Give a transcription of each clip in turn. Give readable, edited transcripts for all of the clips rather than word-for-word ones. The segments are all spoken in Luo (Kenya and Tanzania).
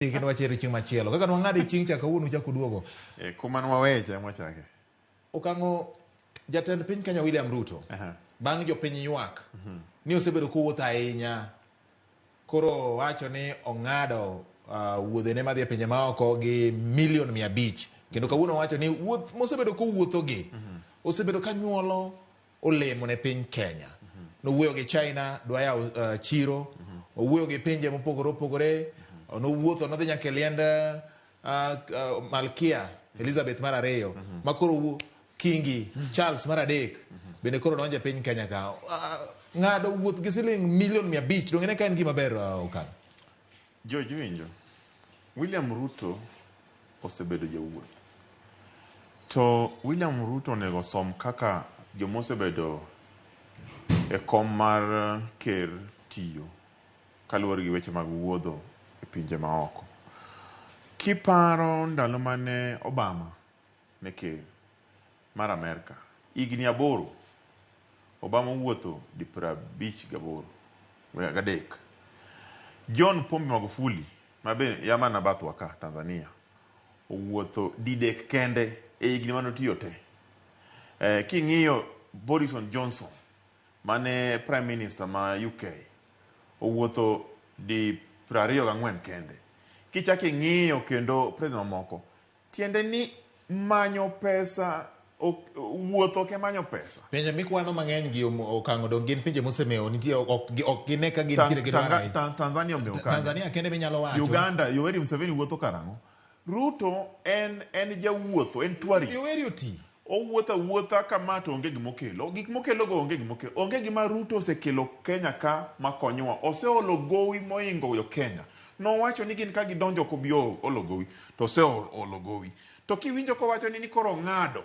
Kendo wacheri chieng' machielo. Kaka nwang'adi chieng' chaka kawuono chako duogo. Kuma nwaweche mwachake. Okang'o jatend piny Kenya William Ruto. Bang' jopiny ywak. Ni osebedo kowuotho ahinya. Koro wacho ni ong'ado wuodhe ne madhi e pinje maoko gi milion 500. Kendo kawuono wacho ni wuoth mosebedo kowuotho gi. Osebedo kanyuolo olemo ne piny Kenya. Nowuoyo gi China, dwa yawo chiro. Owuoyo gi pinje mopogore opogore. Nowuotho nodhi nyaka e liend Malkia Elizabeth mar 2 makoro Kingi Charles mar 3 bende koro donjo e piny Kenya ka. Ng'ado wuoth gi siling milion 500 dong' ene ka en gima ber Okang'o. George winjo. William Ruto osebedo jawuoth. To William Ruto onego som kaka jomosebedo e kom mar ker tiyo kaluwore gi weche mag wuodho e pinje maoko. Kiparo ndalo mane Obama ne ker mar Amerika, higni 8 Obama wuotho di 58 John Pombe Magufuli mabe yamana bathwa ka Tanzania owuotho didek kende e higni manotiyo te. King'iyo Boris Johnson mane prime minister ma UK owuotho di 24 kende. Kichaki ng'iyo kendo president moko tiende ni manyo pesa wuotho ke manyo pesa. Pinje mikwano mang'eny gi Okang'o dong' gin pinje mosemeo nitie ok gine ka gintiere gi dwara. Tanzania omeo Okang'o. Tanzania kende minyalo wacho. Uganda Yoweri Museveni wuotho karang'o. Ruto en jawuotho, en tourist. Yoweri oti. Owuotha kama to onge gimokelo. Gik mokelo go onge gimokelo. Onge gima Ruto osekelo Kenya ka makonyowa. Oseolo gowi moingo yo Kenya. No wacho ni gin ka gidonjo kobio olo gowi. To oseolo gowi. To kiwinjo ko wacho ni koro ng'ado.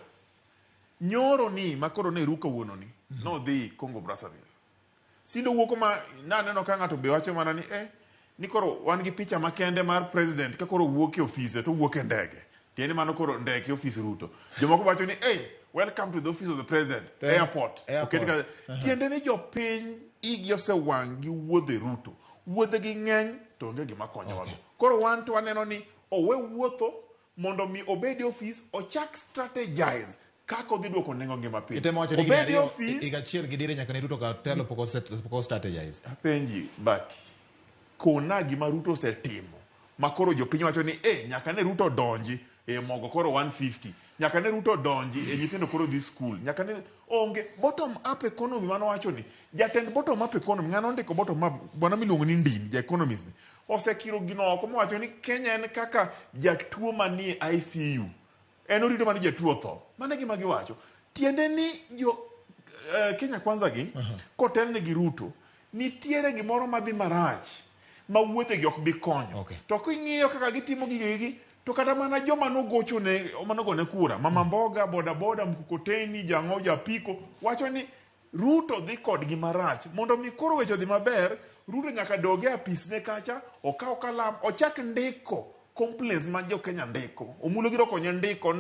Nyoro ni makoro ne ruko wuono ni. No dhi Congo Brazzaville. Sindo wuoko ma naneno ka ng'ato be wacho mana ni koro wan gi picha makende mar president ka koro wuok e office to wuok e ndege. Tieni mano koro ndege office Ruto. Jomoko wacho ni welcome to the office of the president, airport. Okay, tiende ni jopiny igi osewang' gi wuodhe Ruto. Wuodhe gi ng'eny to onge gima konyowa. Koro wan to waneno ni owe wuotho mondo mi obedi office ochak strategize kako dhi duoko nengo ngima piny. Obedi office igachiel gi dire nyaka ne Ruto ka telo poko strategize. Apenji bati kona gima Ruto osetimo makoro jopiny wacho ni nyaka ne Ruto donji e mogo koro 150, nyaka ne Ruto donji e nyithindo koro dhi school, nyaka ne onge bottom up economy mano wacho ni jatend bottom up economy ngano ndiko bottom up bwana miluongo ni Ndini ja economist ni osekiro gino oko mowacho ni Kenya en kaka jatuo manie ICU en orito mani jatuo tho. Mane gima giwacho tiende ni Kenya kwanza gi kotelne gi Ruto nitiere gimoro madhi marach ma wuothe gi ok bi konyo. To king'iyo kaka gitimo gigi to kata mana joma nogocho ne manogone kura mama mboga boda mkokoteni jang'o japiko wacho ni Ruto dhi kod gi marach mondo mi koro wecho dhi maber. Ruto nyaka doge apis ne kacha okaw kalam ochak ndiko complaints ma jo Kenya ndiko omulo giro konye ndiko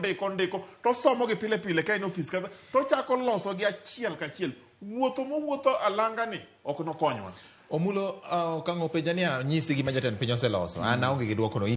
to somo gi pile ka in office kata to chako loso gi achiel kachiel wuotho alanga ni ok no konywa. Omulo Okang'o penjania nyisi gi ma jatend piny oseloso. An aonge gi duoko no.